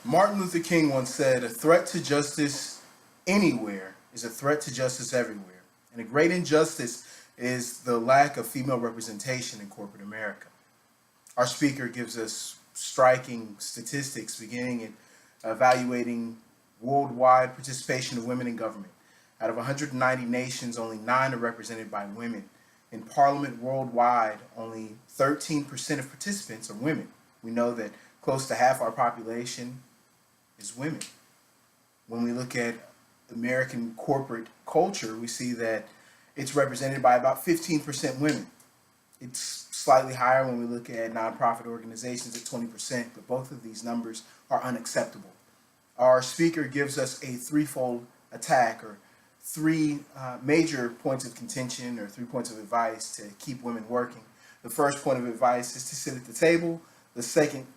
Martin Luther King once said, "A threat to justice anywhere is a threat to justice everywhere." And a great injustice is the lack of female representation in corporate America. Our speaker gives us striking statistics beginning at evaluating worldwide participation of women in government. Out of 190 nations, only 9 are represented by women. In parliament worldwide, only 13% of participants are women. We know that close to half our population is women. When we look at American corporate culture, we see that it's represented by about 15% women. It's slightly higher when we look at nonprofit organizations at 20%, but both of these numbers are unacceptable. Our speaker gives us a threefold attack, or three major points of contention, or 3 points of advice to keep women working. The first point of advice is to sit at the table. The second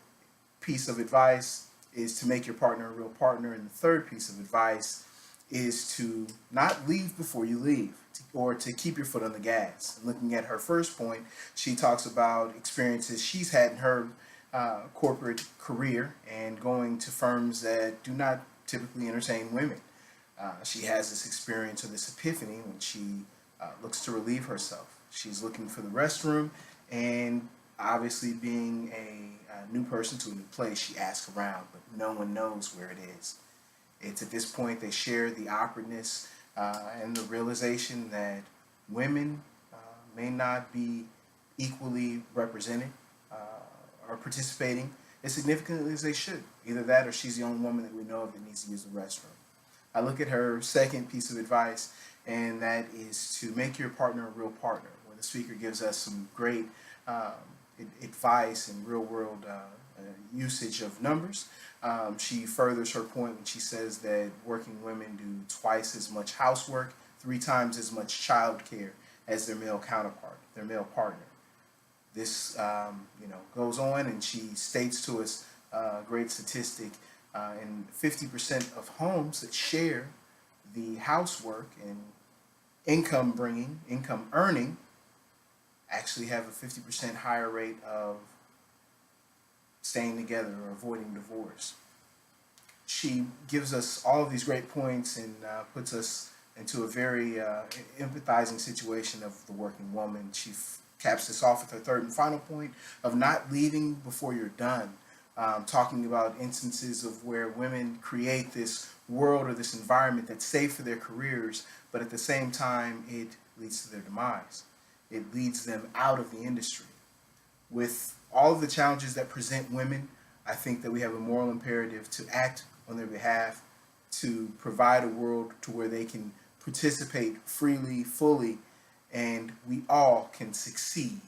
piece of advice is to make your partner a real partner. And the third piece of advice is to not leave before you leave, or to keep your foot on the gas. And looking at her first point, she talks about experiences she's had in her corporate career and going to firms that do not typically entertain women. She has this experience, or this epiphany, when she looks to relieve herself. She's looking for the restroom, and obviously, being a new person to a new place, she asks around, but no one knows where it is. It's at this point they share the awkwardness and the realization that women may not be equally represented or participating as significantly as they should. Either that, or she's the only woman that we know of that needs to use the restroom. I look at her second piece of advice, and that is to make your partner a real partner, where the speaker gives us some great advice and real world usage of numbers. She furthers her point when she says that working women do twice as much housework, 3 times as much child care as their male counterpart, their male partner. This goes on, and she states to us a great statistic. In 50% of homes that share the housework and income earning, actually have a 50% higher rate of staying together or avoiding divorce. She gives us all of these great points and puts us into a very empathizing situation of the working woman. She caps this off with her third and final point of not leaving before you're done. Talking about instances of where women create this world or this environment that's safe for their careers, but at the same time, it leads to their demise. It leads them out of the industry. With all of the challenges that present women, I think that we have a moral imperative to act on their behalf, to provide a world to where they can participate freely, fully, and we all can succeed.